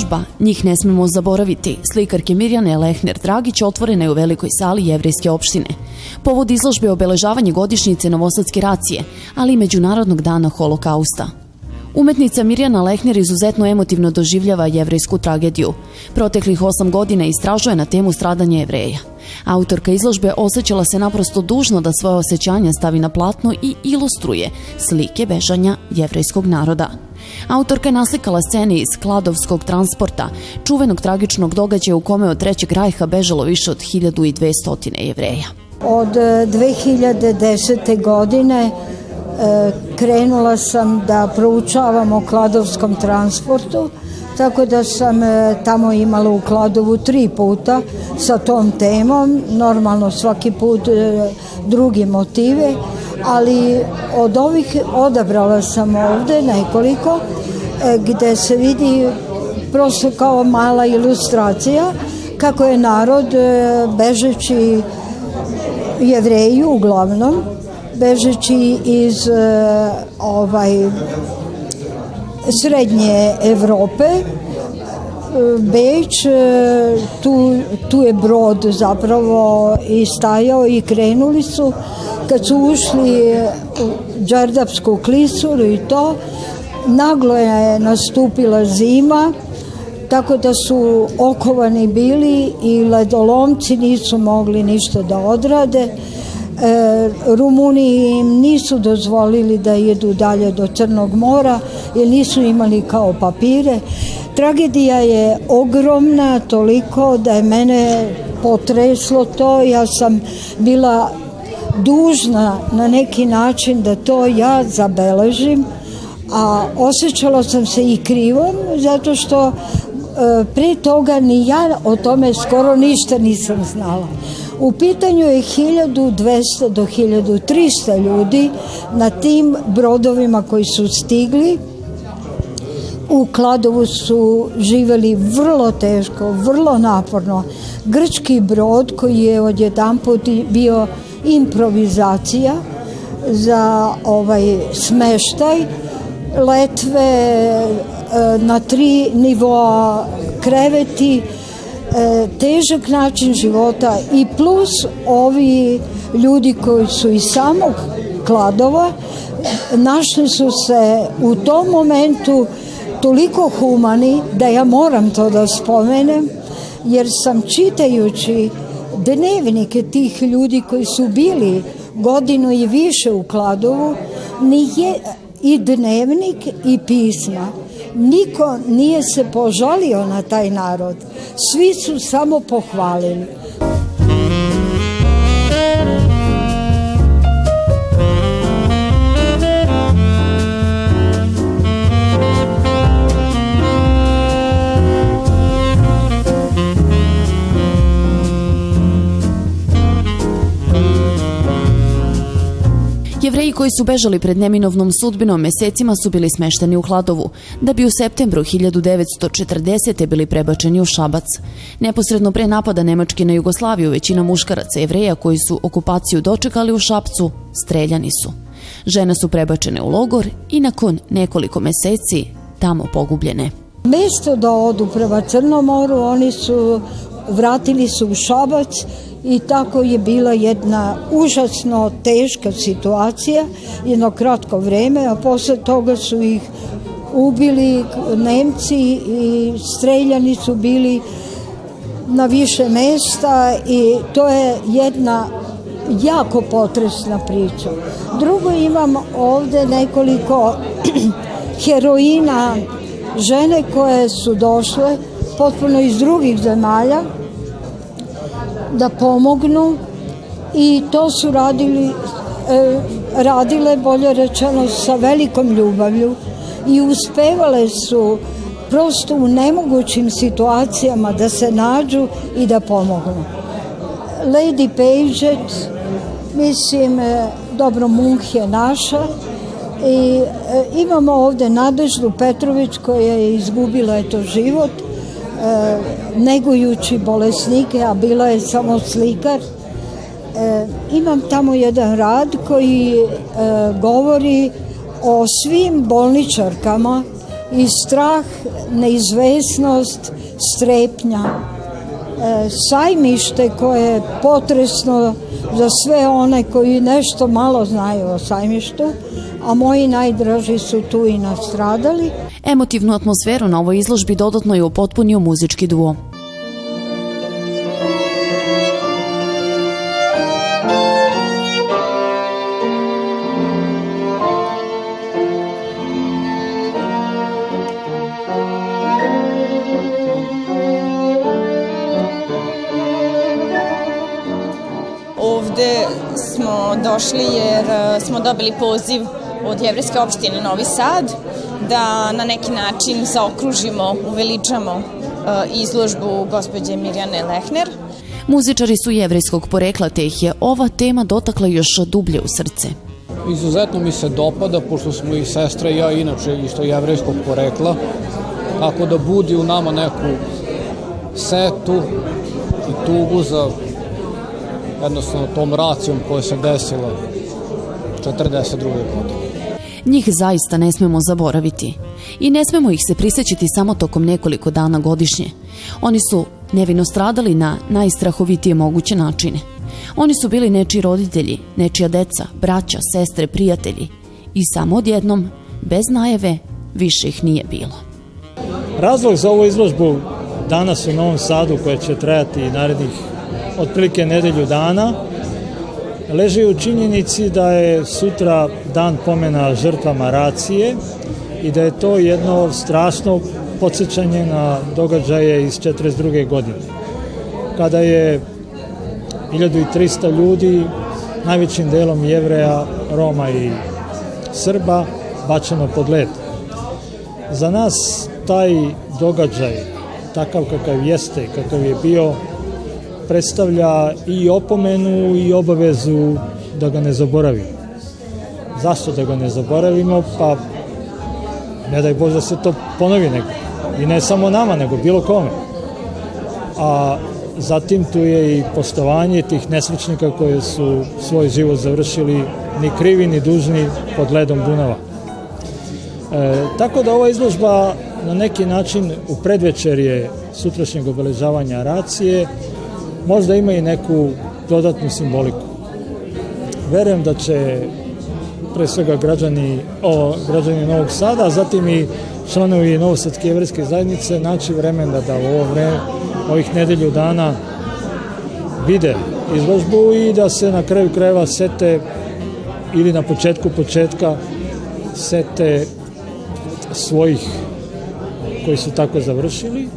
izložba "Njih ne smemo zaboraviti" slikarke Mirjane Lehner-Dragić otvorena je u velikoj sali Jevrejske opštine. Povod izložbe je obeležavanje godišnjice Novosadske racije, ali i Međunarodnog dana Holokausta. Umetnica Mirjana Lehner izuzetno emotivno doživljava jevrejsku tragediju. Proteklih 8 godina istražuje na temu stradanja Jevreja. Autorka izložbe osjećala se naprosto dužno da svoje osjećanja stavi na platno i ilustruje slike bežanja jevrejskog naroda. Autorka je naslikala scene iz Kladovskog transporta, čuvenog tragičnog događaja u kome od Trećeg rajha bežalo više od 1200 Jevreja. Od 2010. godine krenula sam da proučavam o Kladovskom transportu, tako da sam tamo imala u Kladovu 3 puta sa tom temom, normalno svaki put drugi motive, ali od ovih odabrala sam ovde nekoliko gde se vidi prosto kao mala ilustracija kako je narod bežeći, Jevreji uglavnom, bežeći iz srednje Evrope, Beč, tu je brod zapravo i stajao i krenuli su. Kad su ušli u Đerdapsku klisuru i to, naglo je nastupila zima, tako da su okovani bili i ledolomci nisu mogli ništa da odrade. Rumuni im nisu dozvolili da jedu dalje do Crnog mora jer nisu imali kao papire. Tragedija je ogromna, toliko da je mene potreslo to. Ja sam bila dužna na neki način da to ja zabeležim, a osjećala sam se i krivom zato što pre toga ni ja o tome skoro ništa nisam znala. U pitanju je 1200 do 1300 ljudi na tim brodovima koji su stigli. U Kladovu su živeli vrlo teško, vrlo naporno. Grčki brod koji je odjedanput bio improvizacija za smeštaj, letve na 3 nivoa, kreveti, težak način života i plus ovi ljudi koji su iz samog Kladova našli su se u tom momentu toliko humani da ja moram to da spomenem, jer sam čitajući dnevnike tih ljudi koji su bili godinu i više u Kladovu, i dnevnik i pisma, niko nije se požalio na taj narod, svi su samo pohvalili. Jevreji koji su bežali pred neminovnom sudbinom mesecima su bili smešteni u Kladovu, da bi u septembru 1940. bili prebačeni u Šabac. Neposredno pre napada Nemačke na Jugoslaviju većina muškaraca Jevreja koji su okupaciju dočekali u Šapcu streljani su. Žene su prebačene u logor i nakon nekoliko meseci tamo pogubljene. Mesto da odu prema Crnom moru, oni su vratili se u Šabac i tako je bila jedna užasno teška situacija, jedno kratko vreme, a posle toga su ih ubili Nemci i streljani su bili na više mesta i to je jedna jako potresna priča. Drugo, imam ovde nekoliko heroina, žene koje su došle potpuno iz drugih zemalja da pomognu i to su radile, bolje rečeno, sa velikom ljubavlju i uspevale su prosto u nemogućim situacijama da se nađu i da pomognu. Lady Paget, mislim, dobro, Munch je naša i imamo ovde Nadeždu Petrović koja je izgubila život negujući bolesnike, a bila je samo slikar. Imam tamo jedan rad koji govori o svim bolničarkama i strah, neizvesnost, strepnja. Sajmište koje je potresno za sve one koji nešto malo znaju o Sajmištu, a moji najdraži su tu i nastradali. Emotivnu atmosferu na ovoj izložbi dodatno je upotpunio muzički duo. Ovde smo došli jer smo dobili poziv od Jevrejske opštine Novi Sad da na neki način zaokružimo, uveličamo izložbu gospođe Mirjane Lehner. Muzičari su jevrejskog porekla, te ih je ova tema dotakla još dublje u srce. Izuzetno mi se dopada, pošto smo i sestre i ja inače isto jevrejskog porekla, tako da budi u nama neku setu i tugu za jednostavno tom racijom koja se desila 42. godine. Njih zaista ne smemo zaboraviti i ne smemo ih se prisećiti samo tokom nekoliko dana godišnje. Oni su nevino stradali na najstrahovitije moguće načine. Oni su bili nečiji roditelji, nečija deca, braća, sestre, prijatelji i samo odjednom, bez najave, više ih nije bilo. Razlog za ovu izložbu danas u Novom Sadu, koja će trajati narednih otprilike nedelju dana, leži u činjenici da je sutra dan pomena žrtvama racije i da je to jedno strašno podsjećanje na događaje iz 42. godine, kada je 1300 ljudi, najvećim delom Jevreja, Roma i Srba, bačeno pod led. Za nas taj događaj, takav kakav jeste, kakav je bio, predstavlja i opomenu i obavezu da ga ne zaboravimo. Zašto da ga ne zaboravimo? Pa ne daj Bože da se to ponovi nego. I ne samo nama, nego bilo kome. A zatim tu je i poštovanje tih nesrećnika koji su svoj život završili ni krivi ni dužni pod ledom Dunava. Tako da ova izložba na neki način u predvečerje sutrašnjeg obeležavanja racije možda ima i neku dodatnu simboliku. Verujem da će pre svega građani Novog Sada, a zatim i članovi Novosadske jevrejske zajednice naći vremena da u ovo vreme, ovih nedelju dana vide izložbu i da se na kraju krajeva sete ili na početka sete svojih koji su tako završili,